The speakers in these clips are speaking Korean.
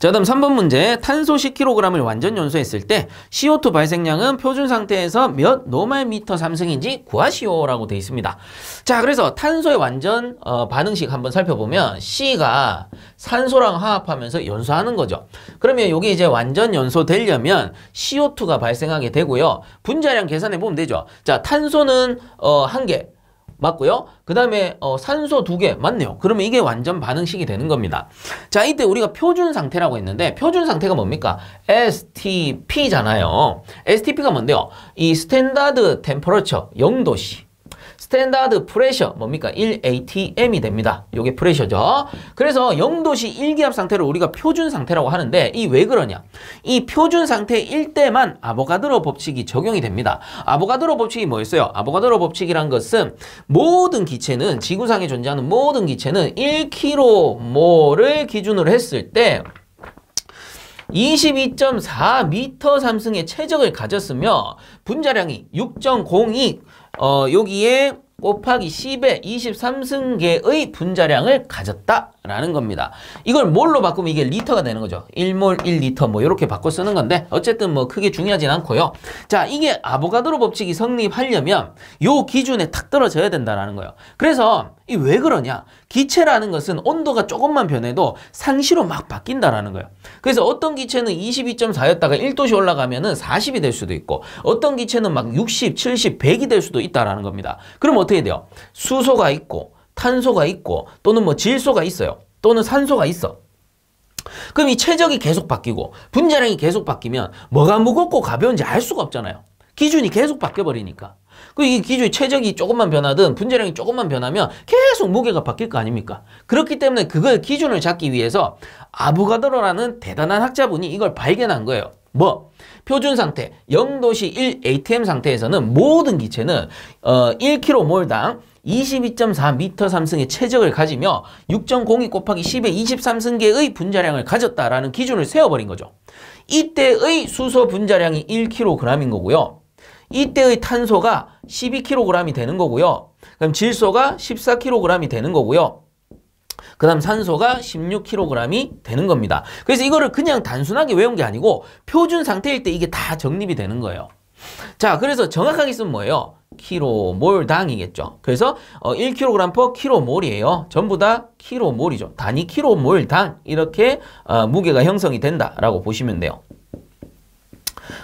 자, 다음 3번 문제. 탄소 10kg을 완전 연소했을 때 CO2 발생량은 표준 상태에서 몇 노말미터 삼승인지 구하시오라고 되어 있습니다. 자, 그래서 탄소의 완전 반응식 한번 살펴보면 C가 산소랑 화합하면서 연소하는 거죠. 그러면 여기 이제 완전 연소되려면 CO2가 발생하게 되고요. 분자량 계산해 보면 되죠. 자, 탄소는 1개 맞고요. 그 다음에 산소 2개 맞네요. 그러면 이게 완전 반응식이 되는 겁니다. 자, 이때 우리가 표준 상태라고 했는데 표준 상태가 뭡니까? STP잖아요. STP가 뭔데요? 이 스탠다드 템퍼러처 0도씨. 스탠다드 프레셔 뭡니까? 1atm이 됩니다. 요게 프레셔죠. 그래서 0도씨 1기압 상태를 우리가 표준 상태라고 하는데 이 왜 그러냐? 이 표준 상태일 때만 아보가드로 법칙이 적용이 됩니다. 아보가드로 법칙이 뭐였어요? 아보가드로 법칙이란 것은 모든 기체는 지구상에 존재하는 모든 기체는 1kmol을 기준으로 했을 때 22.4m 삼승의 최적을 가졌으며 분자량이 6.02 여기에 곱하기 10의 23승계의 분자량을 가졌다라는 겁니다. 이걸 몰로 바꾸면 이게 리터가 되는 거죠. 1몰 1리터 뭐 이렇게 바꿔 쓰는 건데 어쨌든 뭐 크게 중요하진 않고요. 자, 이게 아보가드로 법칙이 성립하려면 요 기준에 탁 떨어져야 된다라는 거예요. 그래서 이 왜 그러냐? 기체라는 것은 온도가 조금만 변해도 상시로 막 바뀐다라는 거예요. 그래서 어떤 기체는 22.4였다가 1도씨 올라가면은 40이 될 수도 있고 어떤 기체는 막 60, 70, 100이 될 수도 있다라는 겁니다. 그럼 어떻게 돼요? 수소가 있고 탄소가 있고 또는 뭐 질소가 있어요. 또는 산소가 있어. 그럼 이 최적이 계속 바뀌고 분자량이 계속 바뀌면 뭐가 무겁고 가벼운지 알 수가 없잖아요. 기준이 계속 바뀌어버리니까. 이 기준이 최적이 조금만 변하든 분자량이 조금만 변하면 계속 무게가 바뀔 거 아닙니까? 그렇기 때문에 그걸 기준을 잡기 위해서 아보가드로라는 대단한 학자분이 이걸 발견한 거예요. 뭐? 표준 상태 0도씨 1atm 상태에서는 모든 기체는 1kmol당 22.4m 삼승의 최적을 가지며 6.02 곱하기 10의 23승계의 분자량을 가졌다라는 기준을 세워버린 거죠. 이때의 수소 분자량이 1kg인 거고요. 이때의 탄소가 12kg이 되는 거고요. 그럼 질소가 14kg이 되는 거고요. 그 다음 산소가 16kg이 되는 겁니다. 그래서 이거를 그냥 단순하게 외운 게 아니고 표준 상태일 때 이게 다 정립이 되는 거예요. 자, 그래서 정확하게 쓰면 뭐예요? 킬로몰당이겠죠. 그래서 1kg per 킬로몰이에요. 전부 다 킬로몰이죠. 단위 킬로몰당 이렇게 무게가 형성이 된다라고 보시면 돼요.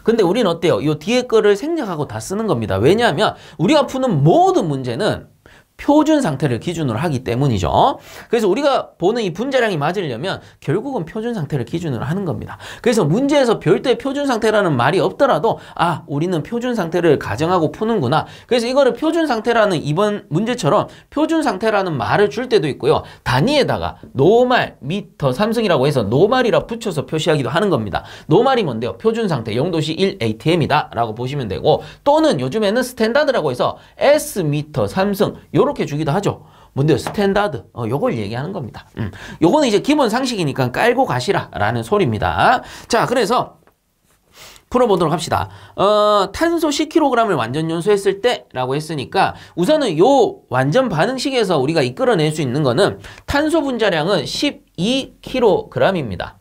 근데 우리는 어때요? 이 뒤에 거를 생략하고 다 쓰는 겁니다. 왜냐하면 우리가 푸는 모든 문제는 표준 상태를 기준으로 하기 때문이죠. 그래서 우리가 보는 이 분자량이 맞으려면 결국은 표준 상태를 기준으로 하는 겁니다. 그래서 문제에서 별도의 표준 상태라는 말이 없더라도 아, 우리는 표준 상태를 가정하고 푸는구나. 그래서 이거를 표준 상태라는 이번 문제처럼 표준 상태라는 말을 줄 때도 있고요. 단위에다가 노말, 미터, 삼승이라고 해서 노말이라 붙여서 표시하기도 하는 겁니다. 노말이 뭔데요? 표준 상태 0도씨 1atm이다 라고 보시면 되고 또는 요즘에는 스탠다드라고 해서 S미터, 삼승 요렇게 주기도 하죠. 뭔데요? 스탠다드. 요걸 얘기하는 겁니다. 요거는 이제 기본 상식이니까 깔고 가시라라는 소리입니다. 자, 그래서 풀어보도록 합시다. 탄소 10kg을 완전 연소했을 때 라고 했으니까 우선은 요 완전 반응식에서 우리가 이끌어낼 수 있는 거는 탄소 분자량은 12kg입니다.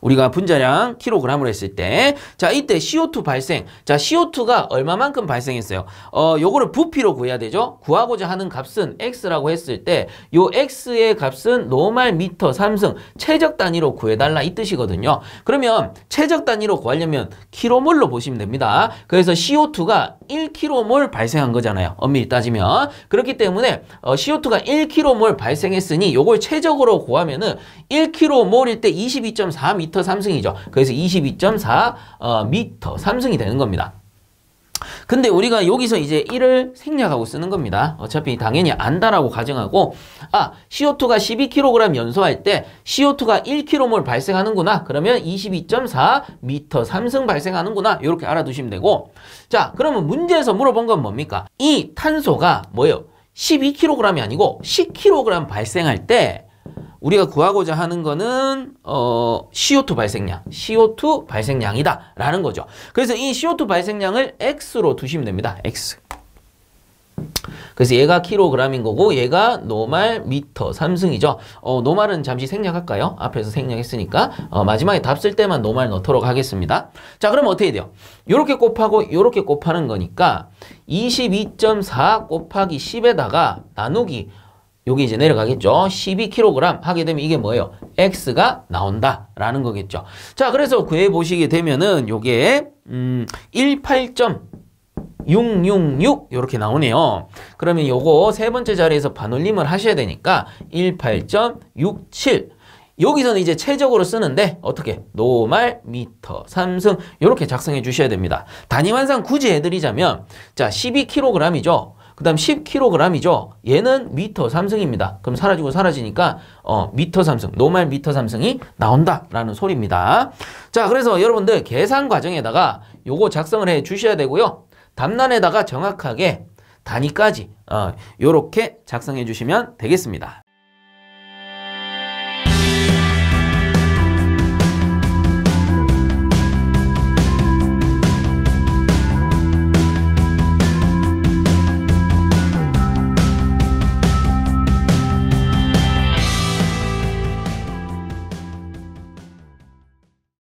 우리가 분자량 킬로그램으로 했을 때, 자, 이때 CO2 발생. 자, CO2가 얼마만큼 발생했어요? 요거를 부피로 구해야 되죠? 구하고자 하는 값은 X라고 했을 때, 요 X의 값은 노말 미터 삼승 최적 단위로 구해달라 이 뜻이거든요. 그러면 최적 단위로 구하려면 킬로몰로 보시면 됩니다. 그래서 CO2가 1kmol 발생한 거잖아요. 엄밀히 따지면. 그렇기 때문에 CO2가 1kmol 발생했으니 요걸 최적으로 구하면은 1kmol일 때 22.4m 삼승이죠. 그래서 22.4m 삼승이 되는 겁니다. 근데 우리가 여기서 이제 1을 생략하고 쓰는 겁니다. 어차피 당연히 안다라고 가정하고 CO2가 12kg 연소할 때 CO2가 1kmol 발생하는구나. 그러면 22.4m 삼승 발생하는구나. 이렇게 알아두시면 되고 자, 그러면 문제에서 물어본 건 뭡니까? 이 탄소가 뭐예요? 12kg이 아니고 10kg 발생할 때 우리가 구하고자 하는 거는 CO2 발생량, CO2 발생량이다 라는 거죠. 그래서 이 CO2 발생량을 X로 두시면 됩니다. X. 그래서 얘가 킬로그램인 거고 얘가 노말 미터 3승이죠. 노말은 잠시 생략할까요? 앞에서 생략했으니까 마지막에 답 쓸 때만 노말 넣도록 하겠습니다. 자, 그럼 어떻게 돼요? 요렇게 곱하고 요렇게 곱하는 거니까 22.4 곱하기 10에다가 나누기 여기 이제 내려가겠죠. 12kg 하게 되면 이게 뭐예요? X가 나온다라는 거겠죠. 자, 그래서 구해 보시게 되면은 요게 18.666 이렇게 나오네요. 그러면 요거 세 번째 자리에서 반올림을 하셔야 되니까 18.67 여기서는 이제 최적으로 쓰는데 어떻게? 노말 미터 3승 이렇게 작성해 주셔야 됩니다. 단위 환산 굳이 해드리자면 자 12kg이죠. 그 다음 10kg이죠. 얘는 미터 3승입니다. 그럼 사라지고 사라지니까 미터 3승, 노말 미터 3승이 나온다라는 소리입니다. 자, 그래서 여러분들 계산 과정에다가 요거 작성을 해 주셔야 되고요. 답란에다가 정확하게 단위까지 요렇게 작성해 주시면 되겠습니다.